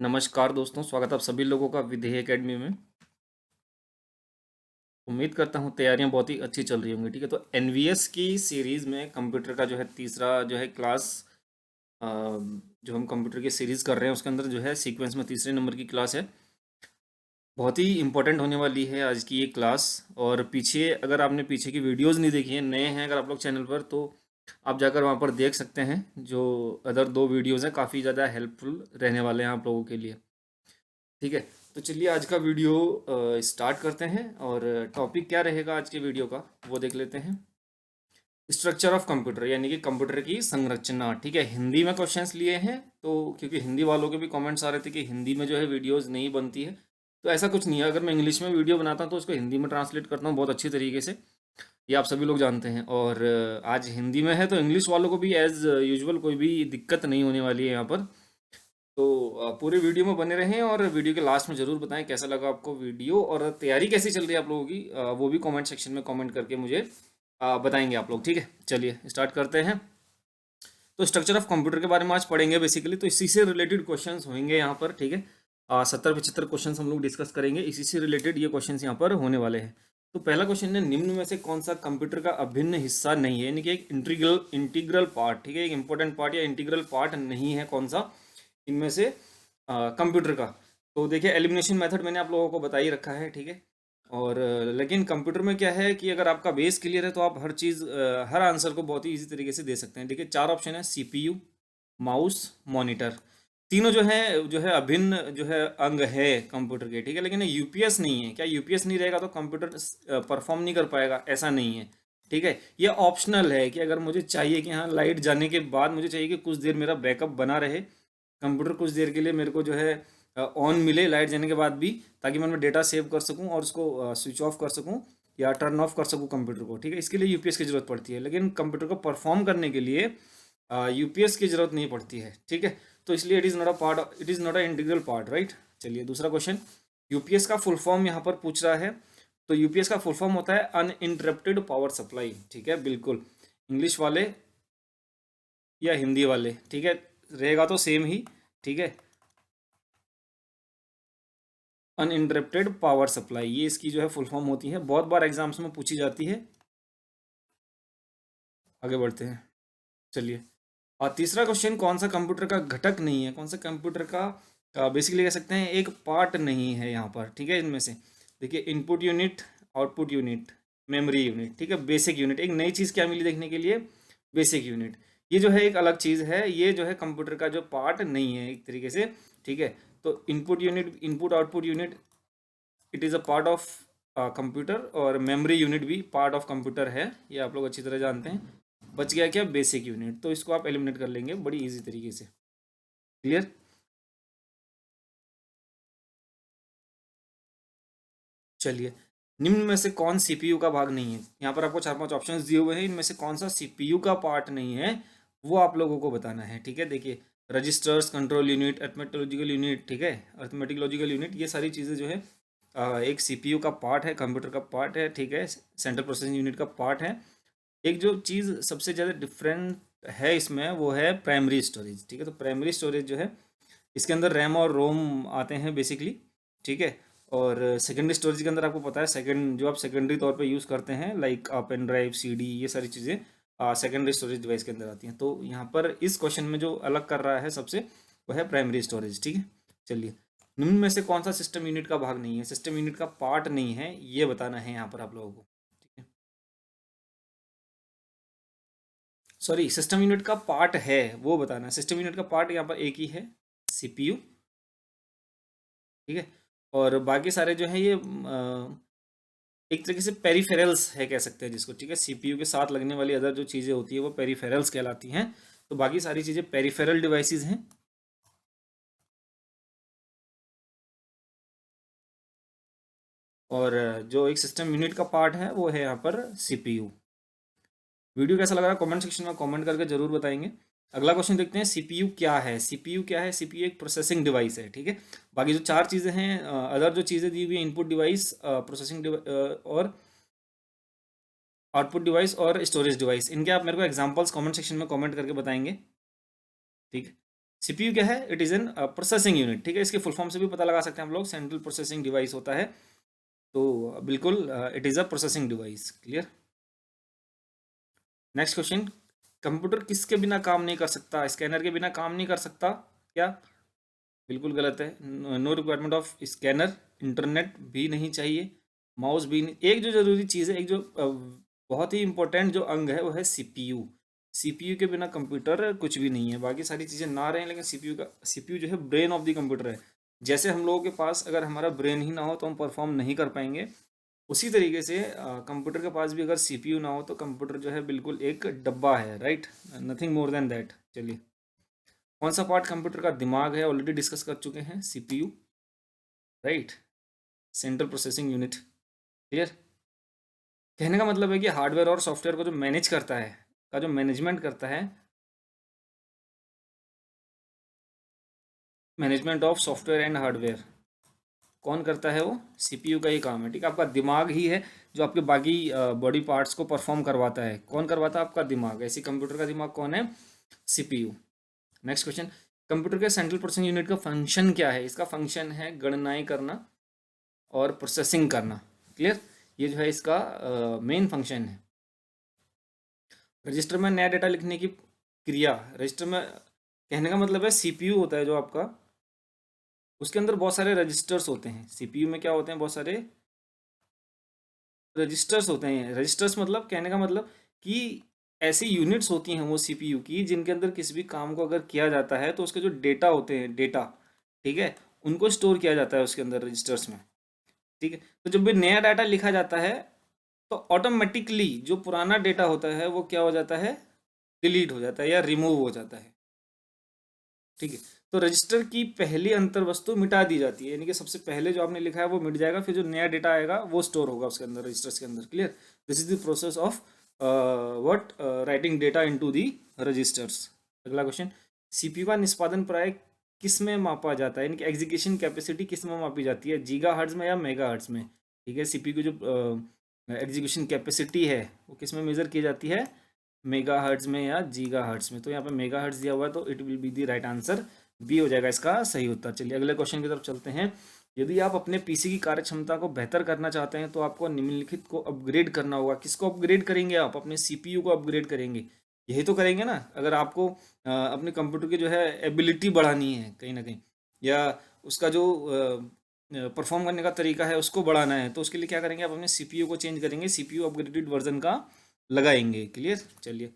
नमस्कार दोस्तों, स्वागत है आप सभी लोगों का विधेय एकेडमी में। उम्मीद करता हूँ तैयारियां बहुत ही अच्छी चल रही होंगी। ठीक है, तो एनवीएस की सीरीज़ में कंप्यूटर का जो है तीसरा जो है क्लास, जो हम कंप्यूटर की सीरीज़ कर रहे हैं उसके अंदर जो है सीक्वेंस में तीसरे नंबर की क्लास है। बहुत ही इंपॉर्टेंट होने वाली है आज की ये क्लास। और पीछे अगर आपने पीछे की वीडियोज़ नहीं देखी है, नए हैं अगर आप लोग चैनल पर, तो आप जाकर वहाँ पर देख सकते हैं। जो अदर दो वीडियोज़ हैं काफ़ी ज़्यादा हेल्पफुल रहने वाले हैं आप लोगों के लिए। ठीक है, तो चलिए आज का वीडियो स्टार्ट करते हैं। और टॉपिक क्या रहेगा आज के वीडियो का वो देख लेते हैं। स्ट्रक्चर ऑफ कंप्यूटर, यानी कि कंप्यूटर की संरचना। ठीक है, हिंदी में क्वेश्चंस लिए हैं, तो क्योंकि हिंदी वालों के भी कमेंट्स आ रहे थे कि हिंदी में जो है वीडियोस नहीं बनती है, तो ऐसा कुछ नहीं है। अगर मैं इंग्लिश में वीडियो बनाता हूँ तो उसको हिंदी में ट्रांसलेट करता हूँ बहुत अच्छी तरीके से, ये आप सभी लोग जानते हैं। और आज हिंदी में है तो इंग्लिश वालों को भी एज यूजुअल कोई भी दिक्कत नहीं होने वाली है यहाँ पर। तो पूरे वीडियो में बने रहें और वीडियो के लास्ट में ज़रूर बताएं कैसा लगा आपको वीडियो, और तैयारी कैसी चल रही है आप लोगों की, वो भी कमेंट सेक्शन में कमेंट करके मुझे बताएंगे आप लोग। ठीक है, चलिए स्टार्ट करते हैं। तो स्ट्रक्चर ऑफ कंप्यूटर के बारे में आज पढ़ेंगे बेसिकली, तो इसी से रिलेटेड क्वेश्चंस होंगे यहाँ पर। ठीक है, 70-75 क्वेश्चन हम लोग डिस्कस करेंगे, इसी से रिलेटेड ये क्वेश्चंस यहाँ पर होने वाले हैं। तो पहला क्वेश्चन है, निम्न में से कौन सा कंप्यूटर का अभिन्न हिस्सा नहीं है, यानी कि एक इंटीग्रल इंटीग्रल पार्ट। ठीक है, एक इंपॉर्टेंट पार्ट या इंटीग्रल पार्ट नहीं है कौन सा इनमें से कंप्यूटर का। तो देखिए, एलिमिनेशन मेथड मैंने आप लोगों को बता ही रखा है। ठीक है, और लेकिन कंप्यूटर में क्या है कि अगर आपका बेस क्लियर है तो आप हर चीज़, हर आंसर को बहुत ही इजी तरीके से दे सकते हैं। देखिए, चार ऑप्शन है, सीपीयू, माउस, मॉनिटर। तीनों जो है अभिन्न जो है अंग है कंप्यूटर के। ठीक है, लेकिन यूपीएस नहीं है। क्या यूपीएस नहीं रहेगा तो कंप्यूटर परफॉर्म नहीं कर पाएगा? ऐसा नहीं है। ठीक है, ये ऑप्शनल है कि अगर मुझे चाहिए कि हाँ, लाइट जाने के बाद मुझे चाहिए कि कुछ देर मेरा बैकअप बना रहे, कंप्यूटर कुछ देर के लिए मेरे को जो है ऑन मिले लाइट जाने के बाद भी, ताकि मैं उनमें डेटा सेव कर सकूं और उसको स्विच ऑफ कर सकूं या टर्न ऑफ कर सकूं कंप्यूटर को। ठीक है, इसके लिए यूपीएस की ज़रूरत पड़ती है, लेकिन कंप्यूटर को परफॉर्म करने के लिए यूपीएस की ज़रूरत नहीं पड़ती है। ठीक है, तो इसलिए it is not a integral part, right. चलिए दूसरा क्वेश्चन, यूपीएस का फुल फॉर्म यहाँ पर पूछ रहा है। तो यूपीएस का फुल फॉर्म होता है अनइंटरप्टेड पावर सप्लाई। ठीक है, बिल्कुल इंग्लिश वाले या हिंदी वाले, ठीक है, रहेगा तो सेम ही। ठीक है, अनइंटरप्टेड पावर सप्लाई, ये इसकी जो है फुल फॉर्म होती है, बहुत बार एग्जाम्स में पूछी जाती है। आगे बढ़ते हैं, चलिए। और तीसरा क्वेश्चन, कौन सा कंप्यूटर का घटक नहीं है, कौन सा कंप्यूटर का बेसिकली कह सकते हैं एक पार्ट नहीं है यहाँ पर। ठीक है, इनमें से देखिए, input unit, output unit, memory unit. ठीक है, बेसिक यूनिट, एक नई चीज़ क्या मिली देखने के लिए, बेसिक यूनिट। ये जो है एक अलग चीज़ है, ये जो है कंप्यूटर का जो पार्ट नहीं है एक तरीके से। ठीक है, तो input unit, input output unit, it is a part of computer, और मेमोरी यूनिट भी पार्ट ऑफ कंप्यूटर है, ये आप लोग अच्छी तरह जानते हैं। बच गया क्या, बेसिक यूनिट, तो इसको आप एलिमिनेट कर लेंगे बड़ी इजी तरीके से। क्लियर। चलिए, निम्न में से कौन सीपीयू का भाग नहीं है, यहाँ पर आपको 4-5 ऑप्शंस दिए हुए हैं, इनमें से कौन सा सीपीयू का पार्ट नहीं है वो आप लोगों को बताना है। ठीक है, देखिए, registers, control unit, arithmetic unit. ठीक है, अर्थमेटिक लॉजिकल यूनिट, ये सारी चीज़ें जो है एक सीपीयू का पार्ट है, कंप्यूटर का पार्ट है। ठीक है, सेंट्रल प्रोसेसिंग यूनिट का पार्ट है। एक जो चीज़ सबसे ज़्यादा डिफरेंट है इसमें, वो है प्राइमरी स्टोरेज। ठीक है, तो प्राइमरी स्टोरेज जो है, इसके अंदर रैम और रोम आते हैं बेसिकली। ठीक है, और सेकेंडरी स्टोरेज के अंदर आपको पता है, सेकंड जो आप सेकेंडरी तौर पे यूज़ करते हैं, लाइक पेन ड्राइव, सीडी, ये सारी चीज़ें सेकेंडरी स्टोरेज डिवाइस के अंदर आती हैं। तो यहाँ पर इस क्वेश्चन में जो अलग कर रहा है सबसे, वो है प्राइमरी स्टोरेज। ठीक है, चलिए, निम्न में से कौन सा सिस्टम यूनिट का भाग नहीं है, सिस्टम यूनिट का पार्ट नहीं है, ये बताना है यहाँ पर आप लोगों को। ठीक है, सॉरी, सिस्टम यूनिट का पार्ट है वो बताना है। सिस्टम यूनिट का पार्ट यहाँ पर एक ही है, सीपीयू। ठीक है, और बाकी सारे जो हैं ये एक तरीके से पेरिफेरल्स है कह सकते हैं जिसको। ठीक है, सीपीयू के साथ लगने वाली अदर जो चीज़ें होती है वो पेरिफेरल्स कहलाती हैं। तो बाकी सारी चीज़ें पेरिफेरल डिवाइसेस हैं। और जो एक सिस्टम यूनिट का पार्ट है वो है यहाँ पर सीपीयू। वीडियो कैसा लग रहा है कमेंट सेक्शन में कमेंट करके जरूर बताएंगे। अगला क्वेश्चन देखते हैं, सीपीयू क्या है। सीपीयू क्या है, सीपीयू एक प्रोसेसिंग डिवाइस है। ठीक है, बाकी जो चार चीज़ें हैं, अदर जो चीज़ें दी हुई है, इनपुट डिवाइस, प्रोसेसिंग और आउटपुट डिवाइस और स्टोरेज डिवाइस, इनके आप मेरे को एग्जांपल्स कमेंट सेक्शन में कमेंट करके बताएंगे। ठीक है, सीपीयू क्या है? It is an processing unit, ठीक है। इसके फुल फॉर्म से भी पता लगा सकते हैं हम लोग, सेंट्रल प्रोसेसिंग डिवाइस होता है। तो बिल्कुल it is a processing device. Clear. Next question, computer किसके बिना काम नहीं कर सकता? स्कैनर के बिना काम नहीं कर सकता क्या? बिल्कुल गलत है। No requirement of scanner, internet भी नहीं चाहिए, माउस भी नहीं। एक जो जरूरी चीज़ है, एक जो बहुत ही इंपॉर्टेंट जो अंग है वो है सीपीयू। सीपीयू के बिना कंप्यूटर कुछ भी नहीं है। बाकी सारी चीज़ें ना रहें, लेकिन सीपीयू जो है ब्रेन ऑफ द कंप्यूटर है। जैसे हम लोगों के पास अगर हमारा ब्रेन ही ना हो तो हम परफॉर्म नहीं कर पाएंगे, उसी तरीके से कंप्यूटर के पास भी अगर सीपीयू ना हो तो कंप्यूटर जो है बिल्कुल एक डब्बा है, right, nothing more than that. चलिए, कौन सा पार्ट कंप्यूटर का दिमाग है? ऑलरेडी डिस्कस कर चुके हैं, CPU, right, central processing unit. Clear. कहने का मतलब है कि हार्डवेयर और सॉफ्टवेयर को जो मैनेज करता है, का जो मैनेजमेंट करता है, management of software and hardware, कौन करता है? वो सीपीयू का ही काम है, ठीक है। आपका दिमाग ही है जो आपके बाकी बॉडी पार्ट्स को परफॉर्म करवाता है। कौन करवाता है? आपका दिमाग। ऐसी कंप्यूटर का दिमाग कौन है? सीपीयू। नेक्स्ट क्वेश्चन, कंप्यूटर के सेंट्रल प्रोसेसिंग यूनिट का फंक्शन क्या है? इसका फंक्शन है गणनाएं करना और प्रोसेसिंग करना। क्लियर। ये जो है इसका मेन फंक्शन है। रजिस्टर में नया डेटा लिखने की क्रिया, रजिस्टर में कहने का मतलब है सीपीयू होता है जो आपका, उसके अंदर बहुत सारे रजिस्टर्स होते हैं। सीपीयू में क्या होते हैं? बहुत सारे रजिस्टर्स होते हैं। रजिस्टर्स मतलब, कहने का मतलब कि ऐसी यूनिट्स होती हैं वो सीपीयू की, जिनके अंदर किसी भी काम को अगर किया जाता है तो उसके जो डेटा होते हैं, डेटा, ठीक है, उनको स्टोर किया जाता है उसके अंदर रजिस्टर्स में, ठीक है। तो जब भी नया डाटा लिखा जाता है तो ऑटोमेटिकली जो पुराना डेटा होता है वो क्या हो जाता है? डिलीट हो जाता है या रिमूव हो जाता है, ठीक है। तो रजिस्टर की पहली अंतर वस्तु मिटा दी जाती है, यानी कि सबसे पहले जो आपने लिखा है वो मिट जाएगा, फिर जो नया डेटा आएगा वो स्टोर होगा उसके अंदर, रजिस्टर्स के अंदर। Clear. This is the process of what writing data into the registers. अगला क्वेश्चन, सीपीयू का निष्पादन प्राय किस में मापा जाता है? यानी कि एग्जीक्यूशन कैपेसिटी किस में मापी जाती है? गीगा हर्ट्ज में या मेगा हर्ट्ज में? ठीक है, सीपीयू की जो एग्जीक्यूशन कैपेसिटी है वो किस में मेजर की जाती है? मेगा हर्ट्ज में या गीगा हर्ट्ज में? तो यहाँ पे मेगा हर्ट्ज दिया हुआ है तो it will be the right answer, B हो जाएगा इसका सही उत्तर। चलिए अगले क्वेश्चन की तरफ चलते हैं। यदि आप अपने पीसी की कार्यक्षमता को बेहतर करना चाहते हैं तो आपको निम्नलिखित को अपग्रेड करना होगा। किसको अपग्रेड करेंगे आप? अपने सीपीयू को अपग्रेड करेंगे, यही तो करेंगे ना। अगर आपको अपने कंप्यूटर की जो है एबिलिटी बढ़ानी है कहीं ना कहीं, या उसका जो परफॉर्म करने का तरीका है उसको बढ़ाना है, तो उसके लिए क्या करेंगे? आप अपने सीपीयू को चेंज करेंगे, सीपीयू अपग्रेडेड वर्जन का लगाएंगे। क्लियर। चलिए,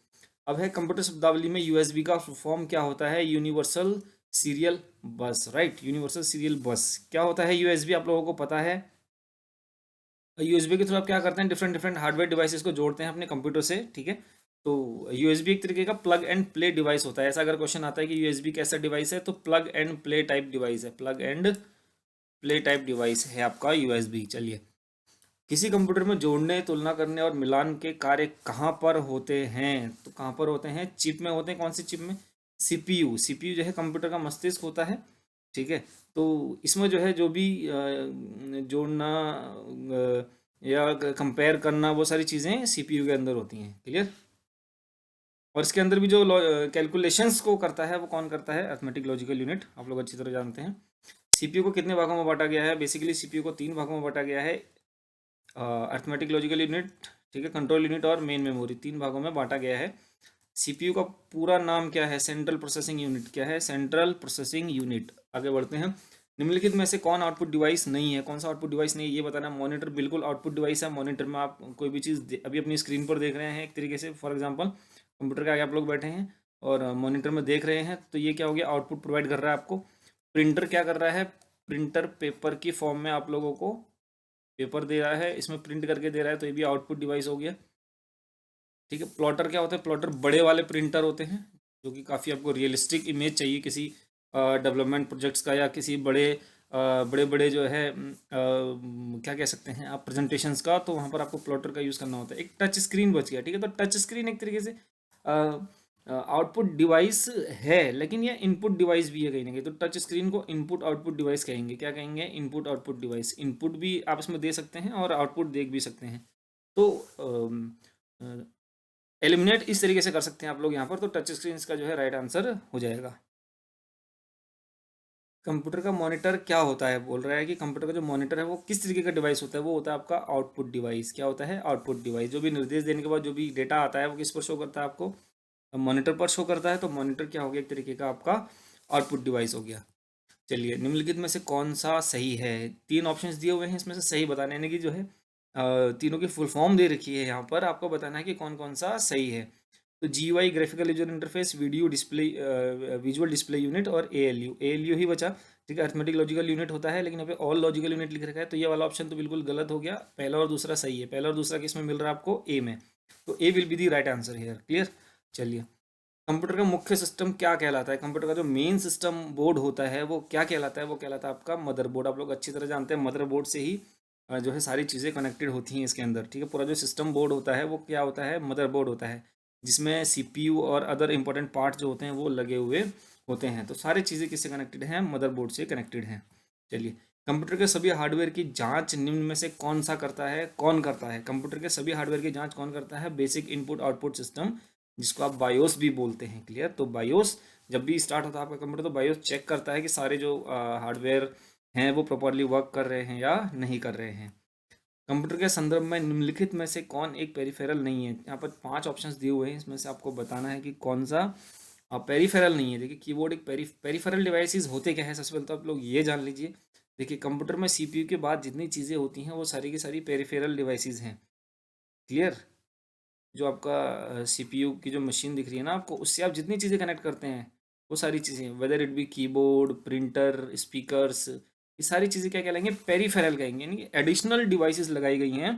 अब है कंप्यूटर शब्दावली में यूएसबी का फॉर्म क्या होता है? यूनिवर्सल सीरियल बस, राइट, यूनिवर्सल सीरियल बस। क्या होता है यूएसबी? आप लोगों को पता है। यूएसबी के थ्रू आप क्या करते हैं? डिफरेंट डिफरेंट हार्डवेयर डिवाइसेस को जोड़ते हैं अपने कंप्यूटर से, ठीक है। तो यूएसबी एक तरीके का प्लग एंड प्ले डिवाइस होता है। ऐसा अगर क्वेश्चन आता है कि यूएसबी कैसा डिवाइस है, तो plug and play type device है, plug and play type device है आपका यूएसबी। चलिए, किसी कंप्यूटर में जोड़ने, तुलना करने और मिलान के कार्य कहाँ पर होते हैं? तो कहाँ पर होते हैं? चिप में होते हैं। कौन सी चिप में? सीपीयू। सीपीयू जो है कंप्यूटर का मस्तिष्क होता है, ठीक है। तो इसमें जो है जो भी जोड़ना या कंपेयर करना, वो सारी चीज़ें सीपीयू के अंदर होती हैं। क्लियर। और इसके अंदर भी जो कैलकुलेशंस को करता है वो कौन करता है? अर्थमेटिक लॉजिकल यूनिट, आप लोग अच्छी तरह जानते हैं। सीपीयू को कितने भागों में बांटा गया है? बेसिकली सीपीयू को 3 भागों में बांटा गया है। अर्थमेटिक लॉजिकल यूनिट, ठीक है, कंट्रोल यूनिट और मेन मेमोरी, 3 भागों में बांटा गया है। सीपीयू का पूरा नाम क्या है? Central processing unit. क्या है? Central processing unit. आगे बढ़ते हैं। निम्नलिखित में से कौन आउटपुट डिवाइस नहीं है? कौन सा आउटपुट डिवाइस नहीं है ये बताना। मॉनिटर बिल्कुल आउटपुट डिवाइस है। मॉनिटर में आप कोई भी चीज़ अभी अपनी स्क्रीन पर देख रहे हैं एक तरीके से, फॉर एग्जाम्पल कंप्यूटर के आगे आप लोग बैठे हैं और मॉनिटर में देख रहे हैं, तो ये क्या हो गया? आउटपुट प्रोवाइड कर रहा है आपको। प्रिंटर क्या कर रहा है? प्रिंटर पेपर की फॉर्म में आप लोगों को पेपर दे रहा है, इसमें प्रिंट करके दे रहा है, तो ये भी आउटपुट डिवाइस हो गया, ठीक है। प्लॉटर क्या होता है? प्लॉटर बड़े वाले प्रिंटर होते हैं जो कि काफ़ी आपको रियलिस्टिक इमेज चाहिए किसी डेवलपमेंट प्रोजेक्ट्स का, या किसी बड़े बड़े बड़े जो है क्या कह सकते हैं आप, प्रेजेंटेशंस का, तो वहाँ पर आपको प्लॉटर का यूज़ करना होता है। एक टच स्क्रीन बच गया, ठीक है। तो टच स्क्रीन एक तरीके से आउटपुट डिवाइस है, लेकिन ये इनपुट डिवाइस भी है कहीं ना कहीं। तो टच स्क्रीन को इनपुट आउटपुट डिवाइस कहेंगे। क्या कहेंगे? Input output device. इनपुट भी आप इसमें दे सकते हैं और आउटपुट देख भी सकते हैं। तो एलिमिनेट इस तरीके से कर सकते हैं आप लोग यहाँ पर। तो टच स्क्रीन का जो है राइट आंसर हो जाएगा। कंप्यूटर का मॉनिटर क्या होता है, बोल रहा है कि कंप्यूटर का जो मॉनिटर है वो किस तरीके का डिवाइस होता है, वो होता है आपका आउटपुट डिवाइस। क्या होता है? Output device. जो भी निर्देश देने के बाद जो भी डेटा आता है वो किस पर शो करता है आपको? मॉनिटर पर शो करता है। तो मॉनिटर क्या हो गया? एक तरीके का आपका आउटपुट डिवाइस हो गया। चलिए, निम्नलिखित में से कौन सा सही है? तीन ऑप्शंस दिए हुए हैं, इसमें से सही बताना है, यानी कि जो है तीनों की फुल फॉर्म दे रखी है यहाँ पर, आपको बताना है कि कौन कौन सा सही है। तो GUI graphical user interface, video display, visual display unit और ALU ही बचा। ठीक है, अर्थमेटिक लॉजिकल यूनिट होता है, लेकिन यहाँ पे ऑल लॉजिकल यूनिट लिख रखा है, तो ये वाला ऑप्शन तो बिल्कुल गलत हो गया। पहला और दूसरा सही है। पहला और दूसरा किस में मिल रहा है आपको? ए में। तो A will be the right answer here. Clear? चलिए, कंप्यूटर का मुख्य सिस्टम क्या कहलाता है? कंप्यूटर का जो मेन सिस्टम बोर्ड होता है वो क्या कहलाता है? वो कहलाता है आपका मदरबोर्ड। आप लोग अच्छी तरह जानते हैं, मदरबोर्ड से ही जो है सारी चीज़ें कनेक्टेड होती हैं इसके अंदर। ठीक है, पूरा जो सिस्टम बोर्ड होता है वो क्या होता है? मदरबोर्ड होता है, जिसमें CPU और अदर इंपॉर्टेंट पार्ट जो होते हैं वो लगे हुए होते हैं। तो सारी चीज़ें किससे कनेक्टेड हैं? मदरबोर्ड से कनेक्टेड हैं। चलिए, कंप्यूटर के सभी हार्डवेयर की जांच निम्न में से कौन सा करता है? कौन करता है कंप्यूटर के सभी हार्डवेयर की जांच? कौन करता है? बेसिक इनपुट आउटपुट सिस्टम, जिसको आप बायोस भी बोलते हैं। क्लियर? तो बायोस जब भी स्टार्ट होता है आपका कंप्यूटर, तो बायोस चेक करता है कि सारे जो हार्डवेयर हैं वो प्रॉपरली वर्क कर रहे हैं या नहीं कर रहे हैं। कंप्यूटर के संदर्भ में निम्नलिखित में से कौन एक पेरिफेरल नहीं है? यहाँ पर 5 ऑप्शंस दिए हुए हैं, इसमें से आपको बताना है कि कौन सा पेरिफेरल नहीं है। देखिए, कीबोर्ड एक पेरिफेरल डिवाइसेस होते क्या है? सबसे पहले तो आप लोग ये जान लीजिए। देखिए, कंप्यूटर में CPU के बाद जितनी चीज़ें होती हैं वो सारी की सारी पेरिफेरल डिवाइसेस हैं। क्लियर? जो आपका CPU की जो मशीन दिख रही है ना आपको, उससे आप जितनी चीज़ें कनेक्ट करते हैं वो सारी चीज़ें, whether it be keyboard, printer, speakers, ये सारी चीज़ें क्या कहलाएंगे? पेरिफेरल कहेंगे, यानी कि एडिशनल डिवाइसेस लगाई गई हैं।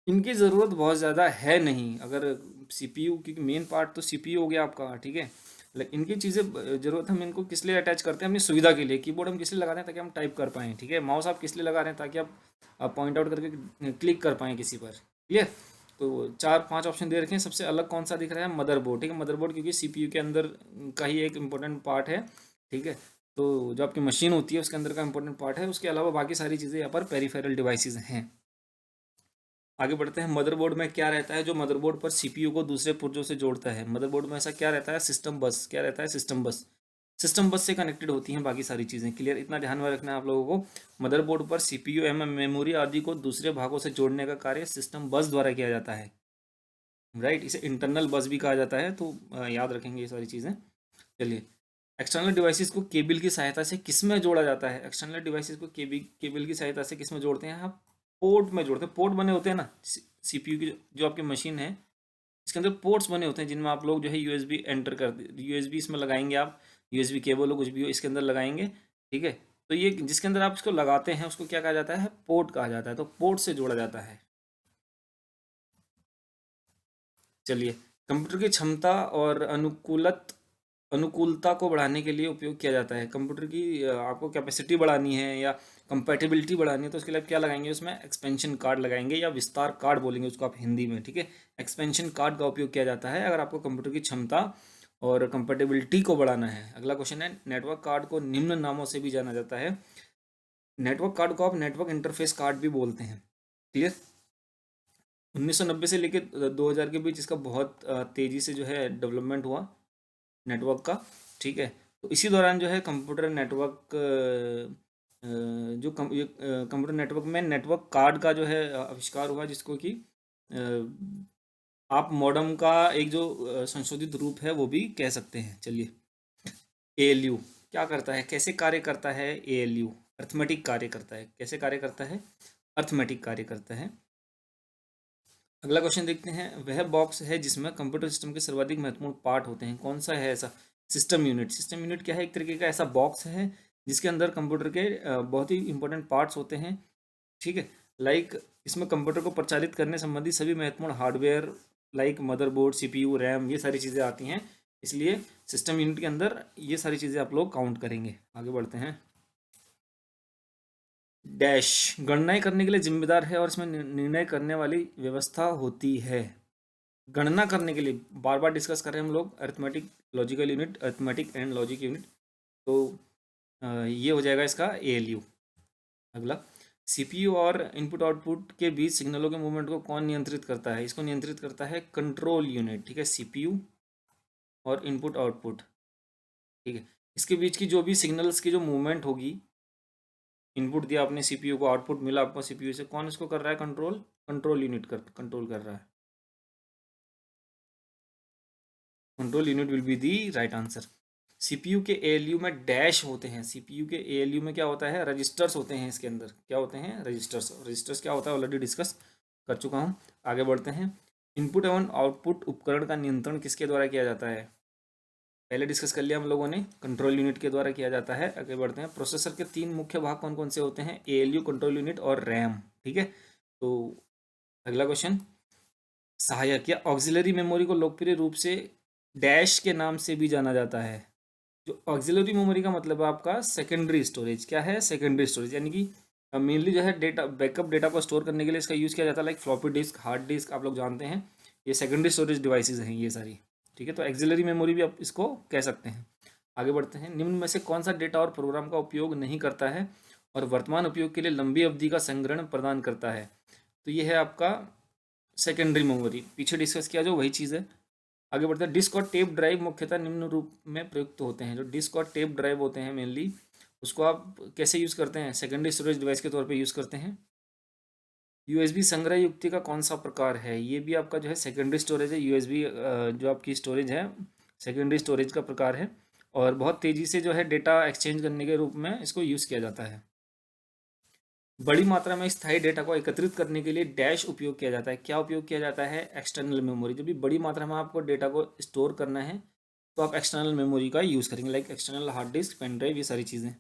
इनकी ज़रूरत बहुत ज़्यादा है नहीं। अगर CPU की मेन पार्ट तो CPU हो गया आपका, ठीक है, लेकिन इनकी चीज़ें ज़रूरत हम इनको किस लिए अटैच करते हैं? अपनी सुविधा के लिए। कीबोर्ड हम किस लिए लगाते हैं? ताकि हम टाइप कर पाएँ। ठीक है, माउस आप किस लिए लगा रहे हैं? ताकि आप पॉइंट आउट करके क्लिक कर पाएँ किसी पर। क्लियर? तो 4-5 ऑप्शन दे रखे हैं। सबसे अलग कौन सा दिख रहा है? मदरबोर्ड। ठीक है, मदरबोर्ड क्योंकि CPU के अंदर का ही एक इम्पोर्टेंट पार्ट है। ठीक है, तो जो आपकी मशीन होती है उसके अंदर का इम्पोर्टेंट पार्ट है, उसके अलावा बाकी सारी चीज़ें यहाँ पर पेरिफेरल डिवाइसेस हैं। आगे बढ़ते हैं। मदरबोर्ड में क्या रहता है जो मदरबोर्ड पर CPU को दूसरे पुर्जों से जोड़ता है? मदरबोर्ड में ऐसा क्या रहता है? सिस्टम बस। क्या रहता है? सिस्टम बस। सिस्टम बस से कनेक्टेड होती हैं बाकी सारी चीज़ें। क्लियर? इतना ध्यान में रखना है आप लोगों को। मदरबोर्ड पर CPU, मेमोरी आदि को दूसरे भागों से जोड़ने का कार्य सिस्टम बस द्वारा किया जाता है। राइट, इसे इंटरनल बस भी कहा जाता है, तो याद रखेंगे ये सारी चीज़ें। चलिए, एक्सटर्नल डिवाइसेस को केबल की सहायता से किस में जोड़ा जाता है? एक्सटर्नल डिवाइसेस को केबल की सहायता से किस में जोड़ते हैं? आप पोर्ट में जोड़ते हैं। पोर्ट बने होते हैं ना CPU की, जो आपकी मशीन है इसके अंदर पोर्ट्स बने होते हैं, जिनमें आप लोग जो है USB एंटर कर USB इसमें लगाएंगे आप। USB केबल हो कुछ भी हो इसके अंदर लगाएंगे। ठीक है, तो ये जिसके अंदर आप इसको लगाते हैं उसको क्या कहा जाता है? पोर्ट कहा जाता है। तो पोर्ट से जोड़ा जाता है। चलिए, कंप्यूटर की क्षमता और अनुकूलता को बढ़ाने के लिए उपयोग किया जाता है। कंप्यूटर की आपको कैपेसिटी बढ़ानी है या कंपैटिबिलिटी बढ़ानी है, तो उसके लिए आप क्या लगाएंगे? उसमें एक्सपेंशन कार्ड लगाएंगे, या विस्तार कार्ड बोलेंगे उसको आप हिंदी में। ठीक है, एक्सपेंशन कार्ड का उपयोग किया जाता है अगर आपको कंप्यूटर की क्षमता और कंपैटिबिलिटी को बढ़ाना है। अगला क्वेश्चन है, नेटवर्क कार्ड को निम्न नामों से भी जाना जाता है। नेटवर्क कार्ड को आप नेटवर्क इंटरफेस कार्ड भी बोलते हैं। क्लियर? 1990 से लेकर 2000 के बीच इसका बहुत तेज़ी से जो है डेवलपमेंट हुआ नेटवर्क का। ठीक है, तो इसी दौरान जो है कंप्यूटर नेटवर्क कंप्यूटर नेटवर्क में नेटवर्क कार्ड का जो है आविष्कार हुआ, जिसको कि आप मॉडेम का एक जो संशोधित रूप है वो भी कह सकते हैं। चलिए, ALU क्या करता है? कैसे कार्य करता है ALU? अर्थमेटिक कार्य करता है। कैसे कार्य करता है? अर्थमेटिक कार्य करता है। अगला क्वेश्चन देखते हैं। वह बॉक्स है जिसमें कंप्यूटर सिस्टम के सर्वाधिक महत्वपूर्ण पार्ट होते हैं, कौन सा है ऐसा? System unit. सिस्टम यूनिट क्या है? एक तरीके का ऐसा बॉक्स है जिसके अंदर कंप्यूटर के बहुत ही इंपॉर्टेंट पार्ट्स होते हैं। ठीक है, लाइक इसमें कंप्यूटर को प्रचालित करने संबंधी सभी महत्वपूर्ण hardware like motherboard, CPU, RAM, ये सारी चीज़ें आती हैं। इसलिए सिस्टम यूनिट के अंदर ये सारी चीज़ें आप लोग काउंट करेंगे। आगे बढ़ते हैं। डैश गणनाएं करने के लिए जिम्मेदार है और इसमें निर्णय करने वाली व्यवस्था होती है। गणना करने के लिए बार बार डिस्कस कर रहे हैं हम लोग, arithmetic logical unit, arithmetic and logic unit. तो ये हो जाएगा इसका ALU। अगला, CPU और इनपुट आउटपुट के बीच सिग्नलों के मूवमेंट को कौन नियंत्रित करता है? इसको नियंत्रित करता है कंट्रोल यूनिट। ठीक है, CPU और इनपुट आउटपुट। ठीक है, इसके बीच की जो भी सिग्नल्स की जो मूवमेंट होगी, इनपुट दिया आपने सीपीयू को, आउटपुट मिला आपको सीपीयू से, कौन इसको कर रहा है कंट्रोल? कंट्रोल यूनिट कंट्रोल कर रहा है। Control unit will be the right answer. CPU के एएलयू में डैश होते हैं, सीपीयू के एएलयू में क्या होता है? रजिस्टर्स होते हैं, इसके अंदर क्या होते हैं? रजिस्टर्स। रजिस्टर्स क्या होता है ऑलरेडी डिस्कस कर चुका हूँ। आगे बढ़ते हैं। इनपुट एवं आउटपुट उपकरण का नियंत्रण किसके द्वारा किया जाता है? पहले डिस्कस कर लिया हम लोगों ने, कंट्रोल यूनिट के द्वारा किया जाता है। आगे बढ़ते हैं। प्रोसेसर के 3 मुख्य भाग कौन कौन से होते हैं? एएलयू, कंट्रोल यूनिट और रैम। ठीक है, तो अगला क्वेश्चन, सहायक या ऑक्सिलरी मेमोरी को लोकप्रिय रूप से डैश के नाम से भी जाना जाता है। जो ऑक्सिलरी मेमोरी का मतलब है आपका सेकेंडरी स्टोरेज। क्या है? सेकेंडरी स्टोरेज, यानी कि मेनली जो है डेटा, बैकअप डेटा को स्टोर करने के लिए इसका यूज़ किया जाता है, like floppy disk, hard disk, आप लोग जानते हैं, ये सेकेंडरी स्टोरेज डिवाइसेज हैं ये सारी। ठीक है, तो ऑक्सिलरी मेमोरी भी आप इसको कह सकते हैं। आगे बढ़ते हैं। निम्न में से कौन सा डेटा और प्रोग्राम का उपयोग नहीं करता है और वर्तमान उपयोग के लिए लंबी अवधि का संग्रहण प्रदान करता है? तो ये है आपका सेकेंडरी मेमोरी। पीछे डिस्कस किया जो वही चीज़ है। आगे बढ़ते हैं। डिस्क और टेप ड्राइव मुख्यतः निम्न रूप में प्रयुक्त होते हैं। जो डिस्क और टेप ड्राइव होते हैं मेनली, उसको आप कैसे यूज़ करते हैं? सेकेंडरी स्टोरेज डिवाइस के तौर पे यूज़ करते हैं। यूएसबी संग्रह युक्ति का कौन सा प्रकार है? ये भी आपका जो है सेकेंडरी स्टोरेज है। यूएसबी जो आपकी स्टोरेज है, सेकेंडरी स्टोरेज का प्रकार है, और बहुत तेज़ी से जो है डेटा एक्सचेंज करने के रूप में इसको यूज़ किया जाता है। बड़ी मात्रा में स्थायी डेटा को एकत्रित करने के लिए डैश उपयोग किया जाता है। क्या उपयोग किया जाता है? External memory. जब भी बड़ी मात्रा में आपको डेटा को स्टोर करना है तो आप एक्सटर्नल मेमोरी का यूज़ करेंगे, like external hard disk, pen drive, ये सारी चीज़ें।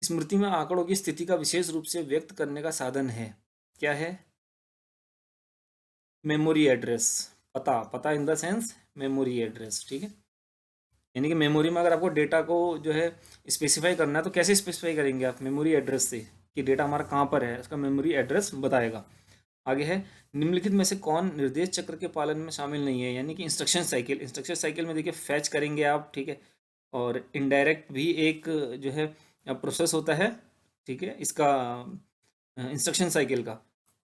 स्मृति में आंकड़ों की स्थिति का विशेष रूप से व्यक्त करने का साधन है। क्या है? Memory address. पता, पता in the sense memory address. ठीक है, यानी कि मेमोरी में अगर आपको डेटा को जो है स्पेसिफाई करना है तो कैसे स्पेसिफाई करेंगे आप? मेमोरी एड्रेस से, कि डेटा हमारा कहाँ पर है, उसका मेमोरी एड्रेस बताएगा। आगे है। निम्नलिखित में से कौन निर्देश चक्र के पालन में शामिल नहीं है? यानी कि इंस्ट्रक्शन साइकिल। इंस्ट्रक्शन साइकिल में देखिए फैच करेंगे आप, ठीक है, और इनडायरेक्ट भी एक जो है प्रोसेस होता है, ठीक है, इसका इंस्ट्रक्शन साइकिल का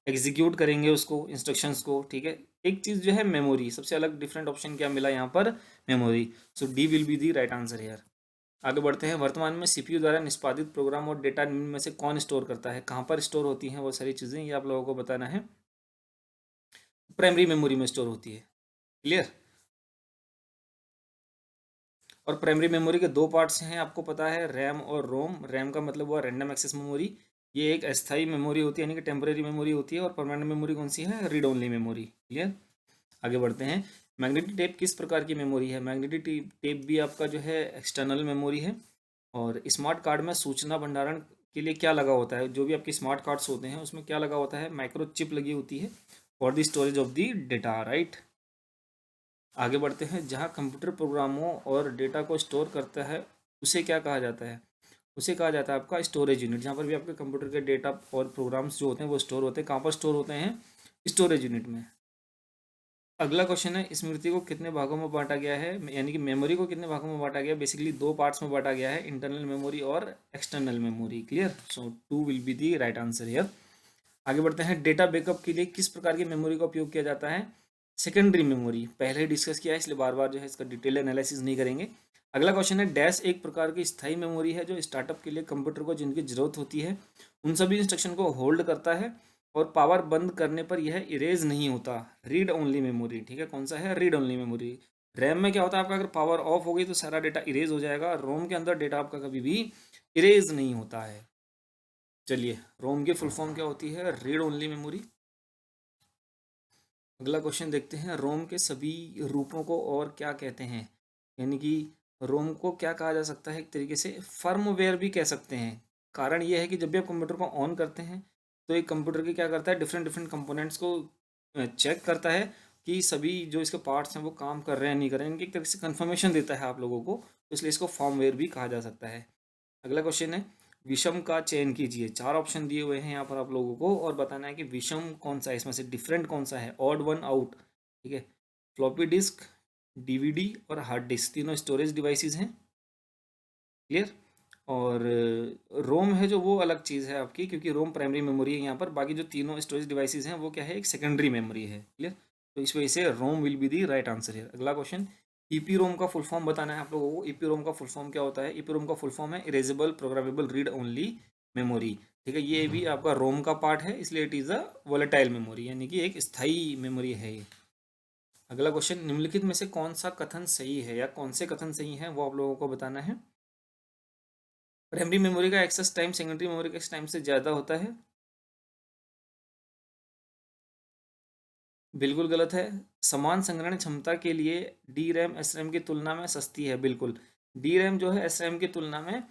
एग्जीक्यूट करेंगे उसको, इंस्ट्रक्शंस को। ठीक है, एक चीज़ जो है मेमोरी, सबसे अलग डिफरेंट ऑप्शन क्या मिला यहाँ पर? Memory. So D will be the right answer hair. आगे बढ़ते हैं। वर्तमान में सीपीयू द्वारा निष्पादित प्रोग्राम और डेटा निम्न में से कौन स्टोर करता है? कहाँ पर स्टोर होती हैं वो सारी चीज़ें, ये आप लोगों को बताना है। प्राइमरी मेमोरी में स्टोर होती है। क्लियर? और प्राइमरी मेमोरी के 2 पार्ट्स हैं, आपको पता है, रैम और रोम। रैम का मतलब हुआ रैंडम एक्सेस मेमोरी। ये एक अस्थाई मेमोरी होती है, यानी कि टेम्परेरी मेमोरी होती है। और परमानेंट मेमोरी कौन सी है? Read only memory. क्लियर? आगे बढ़ते हैं। मैग्नेटिक टेप किस प्रकार की मेमोरी है? मैग्नेटिक टेप भी आपका जो है एक्सटर्नल मेमोरी है। और स्मार्ट कार्ड में सूचना भंडारण के लिए क्या लगा होता है? जो भी आपके स्मार्ट कार्ड्स होते हैं उसमें क्या लगा होता है? माइक्रो चिप लगी होती है for the storage of the data, right. आगे बढ़ते हैं। जहाँ कंप्यूटर प्रोग्रामों और डेटा को स्टोर करता है उसे क्या कहा जाता है? उसे कहा जाता है आपका स्टोरेज यूनिट। जहाँ पर भी आपके कंप्यूटर के डेटा और प्रोग्राम्स जो होते हैं वो स्टोर होते हैं, कहाँ पर स्टोर होते हैं? स्टोरेज यूनिट में। अगला क्वेश्चन है, स्मृति को कितने भागों में बांटा गया है? यानी कि मेमोरी को कितने भागों में बांटा गया है? बेसिकली 2 पार्ट्स में बांटा गया है, इंटरनल मेमोरी और external memory. Clear? So 2 will be the right answer here. आगे बढ़ते हैं। डेटा बैकअप के लिए किस प्रकार की मेमोरी का उपयोग किया जाता है? Secondary memory. पहले ही डिस्कस किया है, इसलिए बार बार जो है इसका डिटेल एनालिसिस नहीं करेंगे। अगला क्वेश्चन है। डैश एक प्रकार की स्थायी मेमोरी है जो स्टार्टअप के लिए कंप्यूटर को जिनकी जरूरत होती है उन सभी इंस्ट्रक्शन को होल्ड करता है और पावर बंद करने पर यह इरेज नहीं होता। Read only memory. ठीक है, कौन सा है? Read only memory. रैम में क्या होता है आपका, अगर पावर ऑफ हो गई तो सारा डेटा इरेज हो जाएगा। रोम के अंदर डेटा आपका कभी भी इरेज नहीं होता है। चलिए, रोम की फुल फॉर्म क्या होती है? Read only memory. अगला क्वेश्चन देखते हैं। रोम के सभी रूपों को और क्या कहते हैं? यानी कि रोम को क्या कहा जा सकता है? एक तरीके से फर्मवेयर भी कह सकते हैं। कारण ये है कि जब भी आप कंप्यूटर को ऑन करते हैं तो एक कंप्यूटर के क्या करता है, डिफरेंट डिफरेंट कंपोनेंट्स को चेक करता है कि सभी जो इसके पार्ट्स हैं वो काम कर रहे हैं नहीं कर रहे हैं, इनकी एक तरह से कंफर्मेशन देता है आप लोगों को, तो इसलिए इसको फर्मवेयर भी कहा जा सकता है। अगला क्वेश्चन है। विषम का चयन कीजिए। 4 ऑप्शन दिए हुए हैं यहाँ पर आप लोगों को और बताना है कि विषम कौन सा है, इसमें से डिफरेंट कौन सा है, ऑड वन आउट। ठीक है, फ्लॉपी डिस्क, डीवीडी और हार्ड डिस्क, तीनों स्टोरेज डिवाइसेस हैं। क्लियर? और रोम है जो वो अलग चीज़ है आपकी, क्योंकि रोम प्राइमरी मेमोरी है यहाँ पर, बाकी जो तीनों स्टोरेज डिवाइसेस हैं वो क्या है? एक सेकेंडरी मेमोरी है। क्लियर? तो इस वजह से ROM will be the right answer है। अगला क्वेश्चन। ईपीरोम का फुल फॉर्म बताना है आप लोगों को। ईपीरोम का फुल फॉर्म क्या होता है? ईपीरोम का फुल फॉर्म है erasable programmable read only memory. ठीक है, ये भी आपका रोम का पार्ट है, इसलिए it is a volatile memory, यानी कि एक स्थायी मेमोरी है ये। अगला क्वेश्चन, निम्नलिखित में से कौन सा कथन सही है या कौन से कथन सही है वो आप लोगों को बताना है। प्राइमरी मेमोरी का एक्सेस टाइम सेकेंडरी मेमोरी के टाइम से ज़्यादा होता है। बिल्कुल गलत है। समान संग्रहण क्षमता के लिए डी रैम एस रैम की तुलना में सस्ती है। बिल्कुल, डी रैम जो है एस रैम की तुलना में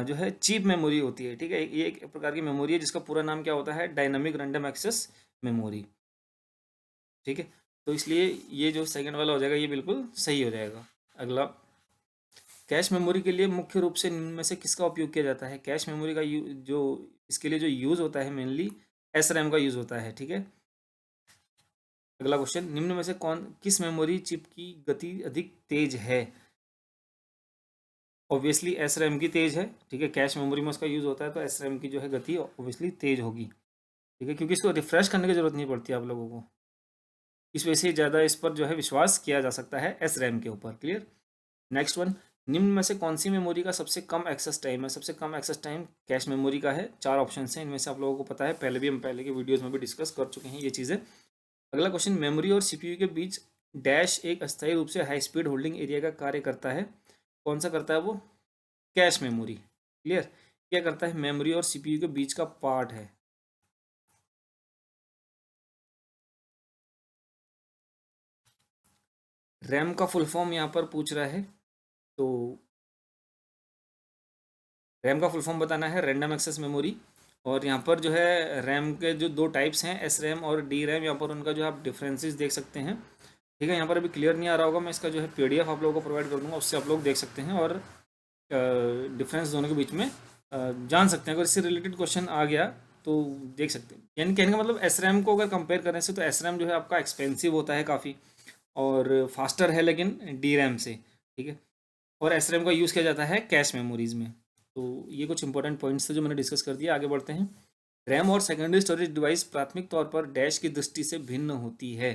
जो है चीप मेमोरी होती है। ठीक है, ये एक प्रकार की मेमोरी है जिसका पूरा नाम क्या होता है? Dynamic random access memory. ठीक है, तो इसलिए ये जो सेकंड वाला हो जाएगा ये बिल्कुल सही हो जाएगा। अगला, कैश मेमोरी के लिए मुख्य रूप से निम्न में से किसका उपयोग किया जाता है? कैश मेमोरी का जो इसके लिए जो यूज़ होता है मेनली एस रैम का यूज़ होता है। ठीक है, अगला क्वेश्चन, निम्न में से कौन किस मेमोरी चिप की गति अधिक तेज है? ऑब्वियसली एस रैम की तेज है। ठीक है, कैश मेमोरी में उसका यूज़ होता है तो एस रैम की जो है गति ऑब्वियसली तेज होगी। ठीक है, क्योंकि इसको रिफ्रेश करने की जरूरत नहीं पड़ती आप लोगों को, इस वजह से ज़्यादा इस पर जो है विश्वास किया जा सकता है एस रैम के ऊपर। क्लियर। नेक्स्ट वन, निम्न में से कौन सी मेमोरी का सबसे कम एक्सेस टाइम है? सबसे कम एक्सेस टाइम कैश मेमोरी का है। चार ऑप्शन हैं, इनमें से आप लोगों को पता है, पहले भी हम पहले के वीडियोस में भी डिस्कस कर चुके हैं ये चीज़ें। अगला क्वेश्चन, मेमोरी और सीपीयू के बीच डैश एक अस्थायी रूप से हाई स्पीड होल्डिंग एरिया का कार्य करता है। कौन सा करता है वो? Cache memory. क्लियर, क्या करता है? मेमोरी और सीपीयू के बीच का पार्ट है। रैम का फुल फॉर्म यहाँ पर पूछ रहा है, तो रैम का फुल फॉर्म बताना है रैंडम एक्सेस मेमोरी। और यहाँ पर जो है रैम के जो दो टाइप्स हैं, एस रैम और डी रैम, यहाँ पर उनका जो आप डिफरेंसेस देख सकते हैं। ठीक है, यहाँ पर अभी क्लियर नहीं आ रहा होगा, मैं इसका जो है पीडीएफ आप लोगों को प्रोवाइड कर दूंगा, उससे आप लोग देख सकते हैं और डिफरेंस दोनों के बीच में जान सकते हैं। अगर इससे रिलेटेड क्वेश्चन आ गया तो देख सकते हैं। यानी कहने का मतलब एस रैम को अगर कंपेयर करने से तो एस रैम जो है आपका एक्सपेंसिव होता है काफ़ी और फास्टर है लेकिन डी रैम से। ठीक है, और एस रैम का यूज़ किया जाता है कैश मेमोरीज में। तो ये कुछ इंपॉर्टेंट पॉइंट्स थे जो मैंने डिस्कस कर दिया। आगे बढ़ते हैं। रैम और सेकेंडरी स्टोरेज डिवाइस प्राथमिक तौर पर डैश की दृष्टि से भिन्न होती है।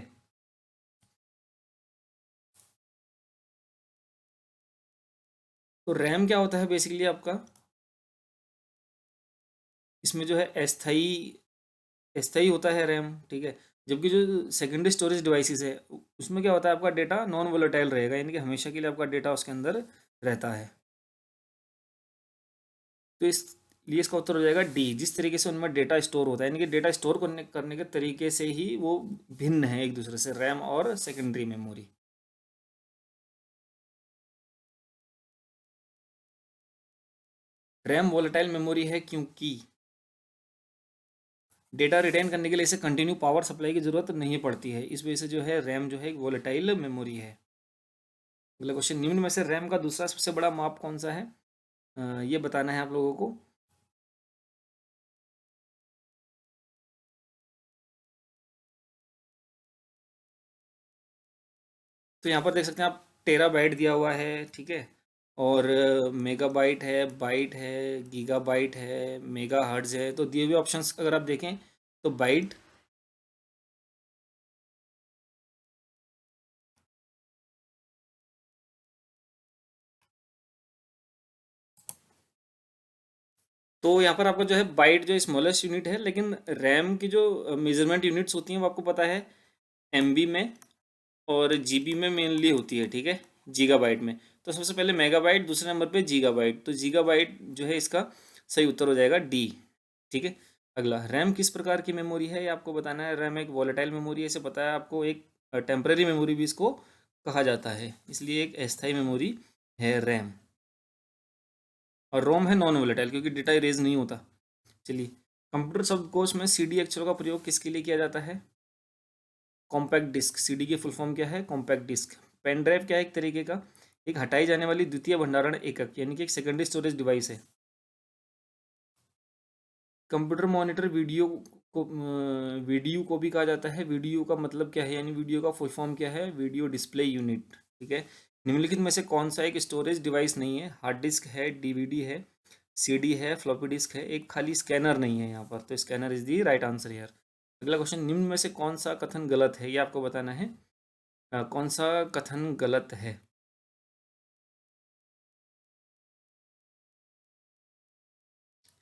तो रैम क्या होता है बेसिकली आपका? इसमें जो है अस्थाई अस्थाई होता है रैम। ठीक है, जबकि जो सेकेंडरी स्टोरेज डिवाइसेस है उसमें क्या होता है? आपका डेटा नॉन वोलेटाइल रहेगा, यानी कि हमेशा के लिए आपका डेटा उसके अंदर रहता है। तो इसलिए इसका उत्तर हो जाएगा डी। जिस तरीके से उनमें डेटा स्टोर होता है, यानी कि डेटा स्टोर करने करने के तरीके से ही वो भिन्न है एक दूसरे से, रैम और secondary memory. RAM volatile memory है क्योंकि डेटा रिटेन करने के लिए इसे कंटिन्यू पावर सप्लाई की जरूरत नहीं पड़ती है, इस वजह से जो है रैम जो है एक वोलेटाइल मेमोरी है। अगला क्वेश्चन, निम्न में से रैम का दूसरा सबसे बड़ा माप कौन सा है? ये बताना है आप लोगों को। तो यहाँ पर देख सकते हैं आप, टेराबाइट दिया हुआ है। ठीक है, और मेगाबाइट है, बाइट है, गीगाबाइट है, मेगा हर्ट्ज है। तो दिए हुए ऑप्शंस अगर आप देखें तो बाइट, तो यहाँ पर आपका जो है बाइट जो स्मॉलेस्ट यूनिट है, लेकिन रैम की जो मेजरमेंट यूनिट्स होती हैं वो आपको पता है एमबी में और जीबी में मेनली होती है। ठीक है, गीगाबाइट में। तो सबसे पहले मेगाबाइट, दूसरे नंबर पे गीगाबाइट, तो गीगाबाइट जो है इसका सही उत्तर हो जाएगा डी। ठीक है, अगला, रैम किस प्रकार की मेमोरी है ये आपको बताना है। रैम एक वॉलेटाइल मेमोरी है, इसे पता है आपको, एक टेम्पररी मेमोरी भी इसको कहा जाता है, इसलिए एक अस्थायी मेमोरी है रैम। और रोम है नॉन वोलेटाइल क्योंकि डेटा इरेज नहीं होता। चलिए, कंप्यूटर शब्दकोश में सीडी अक्षरों का प्रयोग किसके लिए किया जाता है? कॉम्पैक्ट डिस्क, सीडी की फुल फॉर्म क्या है? Compact disc. पेन ड्राइव क्या है? एक तरीके का एक हटाई जाने वाली द्वितीय भंडारण एकक, यानी कि एक सेकेंडरी स्टोरेज डिवाइस है। कंप्यूटर मॉनिटर वीडियो को भी कहा जाता है। वीडियो का मतलब क्या है, यानी वीडियो का फुल फॉर्म क्या है? Video display unit. ठीक है, निम्नलिखित में से कौन सा एक स्टोरेज डिवाइस नहीं है? हार्ड डिस्क है, डीवीडी है, सीडी है, फ्लॉपी डिस्क है, एक खाली स्कैनर नहीं है यहाँ पर, तो scanner is the right answer यार। अगला क्वेश्चन, निम्न में से कौन सा कथन गलत है ये आपको बताना है। कौन सा कथन गलत है?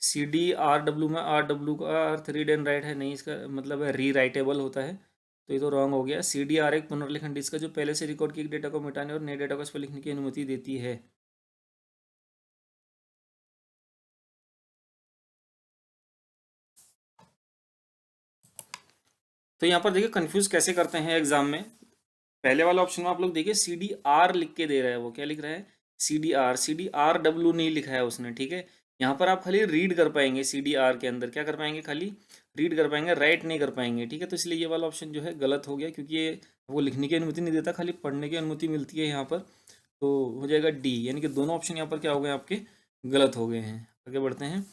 CDRW में RW का अर्थ रीड एंड राइट है नहीं, इसका मतलब है री राइटेबल होता है, तो ये तो रॉन्ग हो गया। CDR एक पुनर्लेखन डिस्क है जो पहले से रिकॉर्ड किए डेटा को मिटाने और नए डेटा को इस पर लिखने की अनुमति देती है। तो यहाँ पर देखिए कंफ्यूज कैसे करते हैं एग्जाम में। पहले वाला ऑप्शन में आप लोग देखिए CDR लिख के दे रहा है, वो क्या लिख रहा है CDRW नहीं लिखा है उसने, ठीक है। यहाँ पर आप खाली रीड कर पाएंगे, CDR के अंदर क्या कर पाएंगे, खाली रीड कर पाएंगे, राइट नहीं कर पाएंगे, ठीक है। तो इसलिए ये वाला ऑप्शन जो है गलत हो गया, क्योंकि ये वो लिखने की अनुमति नहीं देता, खाली पढ़ने की अनुमति मिलती है यहाँ पर। तो हो जाएगा D, यानी कि दोनों ऑप्शन यहाँ पर क्या हो गए आपके, गलत हो गए हैं। आगे बढ़ते हैं।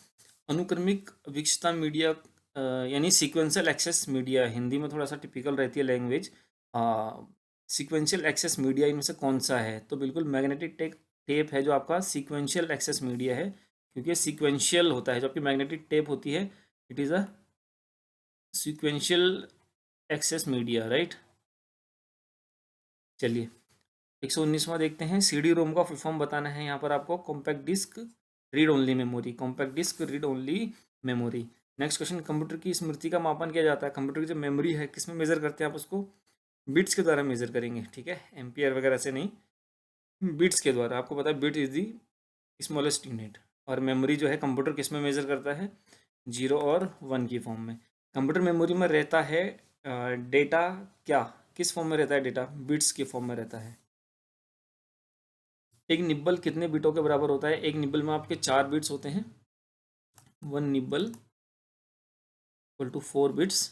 अनुक्रमिक विकसता मीडिया यानी सीक्वेंशियल एक्सेस मीडिया, हिंदी में थोड़ा सा टिपिकल रहती है लैंग्वेज। सीक्वेंशियल एक्सेस मीडिया इनमें से कौन सा है, तो बिल्कुल मैग्नेटिक टेप है जो आपका सीक्वेंशियल एक्सेस मीडिया है, क्योंकि सीक्वेंशियल होता है। जो आपकी मैग्नेटिक टेप होती है, it is a sequential access media, right. चलिए 119वां देखते हैं। CD रोम का फुल फॉर्म बताना है यहाँ पर आपको, compact disc read only memory, compact disc read only memory. Next question, computer की स्मृति का मापन किया जाता है। कंप्यूटर की जो मेमोरी है किस में मेजर करते हैं आप उसको, बिट्स के द्वारा मेजर करेंगे, ठीक है, एम्पियर वगैरह से नहीं, बिट्स के द्वारा। आपको पता है bit is the smallest unit. और मेमोरी जो है कंप्यूटर किस में मेजर करता है, 0 और 1 की फॉर्म में। कंप्यूटर मेमोरी में रहता है डेटा, क्या किस फॉर्म में रहता है डेटा, बिट्स की फॉर्म में रहता है। एक निब्बल कितने बिटों के बराबर होता है, एक निब्बल में आपके 4 बिट्स होते हैं, 1 nibble equal to 4 bits,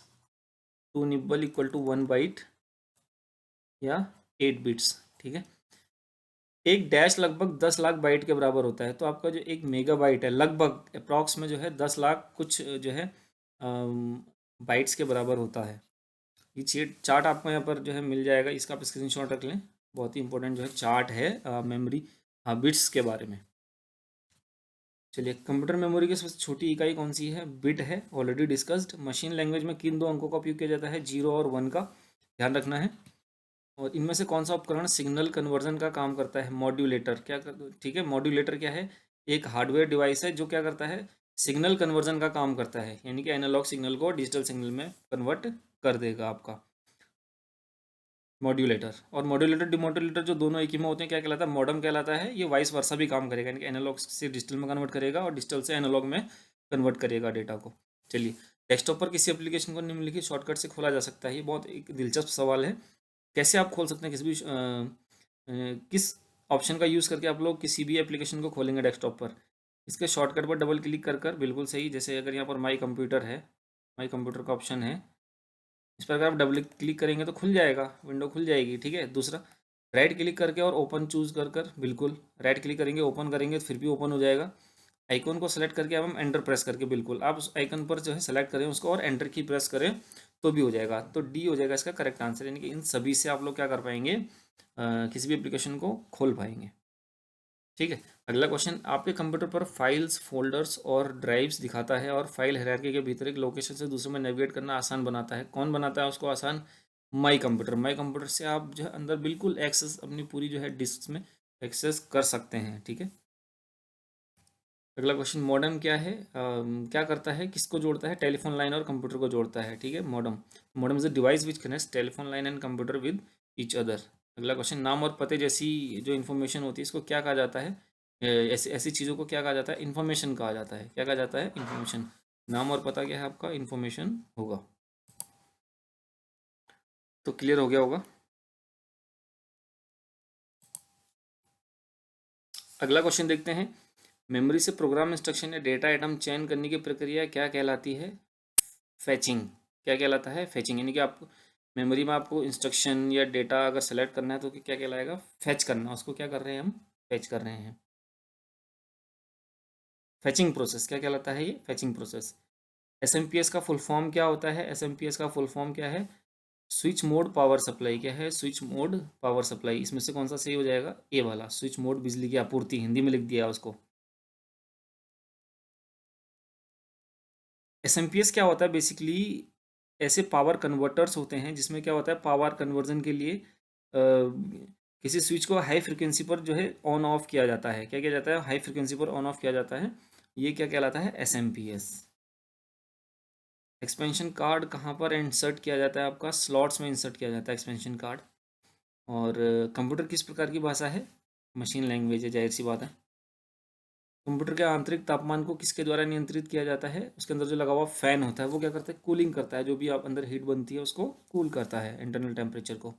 2 nibble equal to 1 byte या 8 बिट्स, ठीक है। एक डैश लगभग 10 लाख बाइट के बराबर होता है। तो आपका जो एक मेगा बाइट है लगभग अप्रॉक्स में जो है 10 लाख कुछ जो है बाइट्स के बराबर होता है। ये चार्ट आपको यहाँ पर जो है मिल जाएगा, इसका आप स्क्रीनशॉट रख लें, बहुत ही इंपॉर्टेंट जो है चार्ट है मेमोरी बिट्स के बारे में। चलिए, कंप्यूटर मेमोरी की सबसे छोटी इकाई कौन सी है, बिट है, ऑलरेडी डिस्कस्ड। मशीन लैंग्वेज में किन दो अंकों का उपयोग किया जाता है, 0 और 1 का ध्यान रखना है। और इनमें से कौन सा उपकरण सिग्नल कन्वर्जन का काम करता है, मॉड्यूलेटर, क्या कर, ठीक है, मॉड्यूलेटर क्या है, एक हार्डवेयर डिवाइस है जो क्या करता है, सिग्नल कन्वर्जन का काम करता है, यानी कि एनालॉग सिग्नल को डिजिटल सिग्नल में कन्वर्ट कर देगा आपका मॉड्यूलेटर। और मॉड्यूलेटर डिमॉड्यूलेटर जो दोनों एक ही में होते हैं क्या कहलाता है, मॉडम कहलाता है। ये वाइस वर्सा भी काम करेगा, यानी कि एनालॉग से डिजिटल में कन्वर्ट करेगा और डिजिटल से एनालॉग में कन्वर्ट करेगा डेटा को। चलिए, डेस्कटॉप पर किसी एप्लीकेशन को निम्नलिखित शॉर्टकट से खोला जा सकता है। ये बहुत एक दिलचस्प सवाल है, कैसे आप खोल सकते हैं किसी भी किस ऑप्शन का यूज़ करके आप लोग किसी भी एप्लीकेशन को खोलेंगे डेस्कटॉप पर। इसके शॉर्टकट पर डबल क्लिक कर कर, बिल्कुल सही। जैसे अगर यहाँ पर माई कंप्यूटर है, माई कंप्यूटर का ऑप्शन है, इस पर अगर आप डबल क्लिक करेंगे तो खुल जाएगा, विंडो खुल जाएगी, ठीक है। दूसरा, राइट क्लिक करके और ओपन चूज़ कर कर, बिल्कुल राइट क्लिक करेंगे ओपन करेंगे तो फिर भी ओपन हो जाएगा। आइकन को सेलेक्ट करके अब हम एंटर प्रेस करके, बिल्कुल आप उस आइकन पर जो है सेलेक्ट करें उसको और एंटर की प्रेस करें तो भी हो जाएगा। तो डी हो जाएगा इसका करेक्ट आंसर, यानी कि इन सभी से आप लोग क्या कर पाएंगे, किसी भी एप्लीकेशन को खोल पाएंगे, ठीक है। अगला क्वेश्चन, आपके कंप्यूटर पर फाइल्स, फोल्डर्स और ड्राइव्स दिखाता है और फाइल हायरार्की के भीतर एक लोकेशन से दूसरे में नेविगेट करना आसान बनाता है। कौन बनाता है उसको आसान, माई कंप्यूटर। माई कंप्यूटर से आप जो है अंदर बिल्कुल एक्सेस अपनी पूरी जो है डिस्क में एक्सेस कर सकते हैं, ठीक है। अगला क्वेश्चन, मॉडेम क्या है, क्या करता है, किसको जोड़ता है, टेलीफोन लाइन और कंप्यूटर को जोड़ता है, ठीक है। Modem, modem is a device which connects telephone line and computer with each other. अगला क्वेश्चन, नाम और पते जैसी जो इन्फॉर्मेशन होती है इसको क्या कहा जाता है, ऐसी ऐसी चीज़ों को क्या कहा जाता है, इन्फॉर्मेशन कहा जाता है। क्या कहा जाता है, इन्फॉर्मेशन। नाम और पता क्या है आपका, इन्फॉर्मेशन होगा। तो क्लियर हो गया होगा। अगला क्वेश्चन देखते हैं, मेमोरी से प्रोग्राम इंस्ट्रक्शन या डेटा आइटम चयन करने की प्रक्रिया क्या कहलाती है, फैचिंग। क्या कहलाता है, फैचिंग, यानी कि आप मेमोरी में आपको इंस्ट्रक्शन या डेटा अगर सेलेक्ट करना है तो क्या कहलाएगा, फैच करना, उसको क्या कर रहे हैं हम, फैच कर रहे हैं। फैचिंग प्रोसेस क्या कहलाता है, ये फैचिंग प्रोसेस। एसएमपीएस का फुल फॉर्म क्या होता है, एसएमपीएस का फुल फॉर्म क्या है, स्विच मोड पावर सप्लाई। क्या है, स्विच मोड पावर सप्लाई। इसमें से कौन सा सही हो जाएगा, ए वाला, स्विच मोड बिजली की आपूर्ति, हिंदी में लिख दिया उसको। एसएमपीएस क्या होता है, बेसिकली ऐसे पावर कन्वर्टर्स होते हैं जिसमें क्या होता है, पावर कन्वर्जन के लिए किसी स्विच को हाई फ्रिक्वेंसी पर जो है ऑन ऑफ किया जाता है। क्या किया जाता है, हाई फ्रिक्वेंसी पर ऑन ऑफ किया जाता है। ये क्या कहलाता है? SMPS। एक्सपेंशन कार्ड कहाँ पर इंसर्ट किया जाता है? आपका स्लॉट्स में इंसर्ट किया जाता है एक्सपेंशन कार्ड। और कंप्यूटर किस प्रकार की भाषा है? मशीन लैंग्वेज है, जाहिर सी बात है। कंप्यूटर के आंतरिक तापमान को किसके द्वारा नियंत्रित किया जाता है? उसके अंदर जो लगा हुआ फैन होता है वो क्या करता है? कूलिंग करता है। जो भी आप अंदर हीट बनती है उसको कूल करता है, इंटरनल टेम्परेचर को।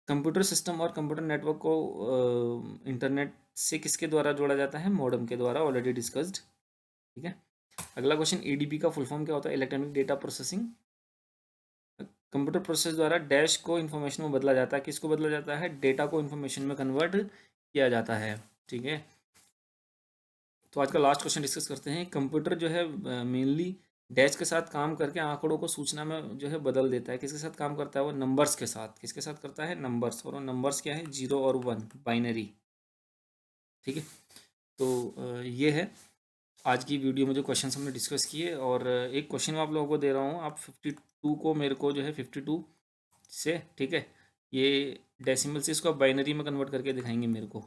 कंप्यूटर सिस्टम और कंप्यूटर नेटवर्क को इंटरनेट से किसके द्वारा जोड़ा जाता है? मॉडेम के द्वारा, ऑलरेडी डिस्कस्ड। ठीक है। अगला क्वेश्चन, EDP का फुल फॉर्म क्या होता है? Electronic data processing. Computer process द्वारा डैश को इन्फॉर्मेशन में बदला जाता है। किसको बदला जाता है? डेटा को इन्फॉर्मेशन में कन्वर्ट किया जाता है। ठीक है। तो आज का लास्ट क्वेश्चन डिस्कस करते हैं। कंप्यूटर जो है मेनली डैश के साथ काम करके आंकड़ों को सूचना में जो है बदल देता है। किसके साथ काम करता है? वो नंबर्स के साथ। किसके साथ करता है? नंबर्स। और वो नंबर्स क्या है? 0 और 1, बाइनरी। ठीक है। तो ये है आज की वीडियो में जो क्वेश्चन हमने डिस्कस किए। और एक क्वेश्चन मैं आप लोगों को दे रहा हूँ। आप 52 को मेरे को जो है 52 से, ठीक है, ये डेसिमल से इसको बाइनरी में कन्वर्ट करके दिखाएंगे मेरे को।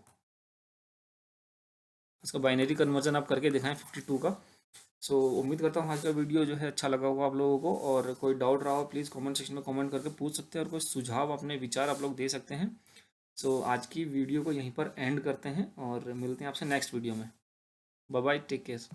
इसका बाइनरी कन्वर्जन आप करके दिखाएं 52 का। सो उम्मीद करता हूँ आज का वीडियो जो है अच्छा लगा होगा आप लोगों को। और कोई डाउट रहा हो प्लीज़ कमेंट सेक्शन में कमेंट करके पूछ सकते हैं। और कोई सुझाव, अपने विचार आप लोग दे सकते हैं। सो आज की वीडियो को यहीं पर एंड करते हैं और मिलते हैं आपसे नेक्स्ट वीडियो में। Bye bye, take care.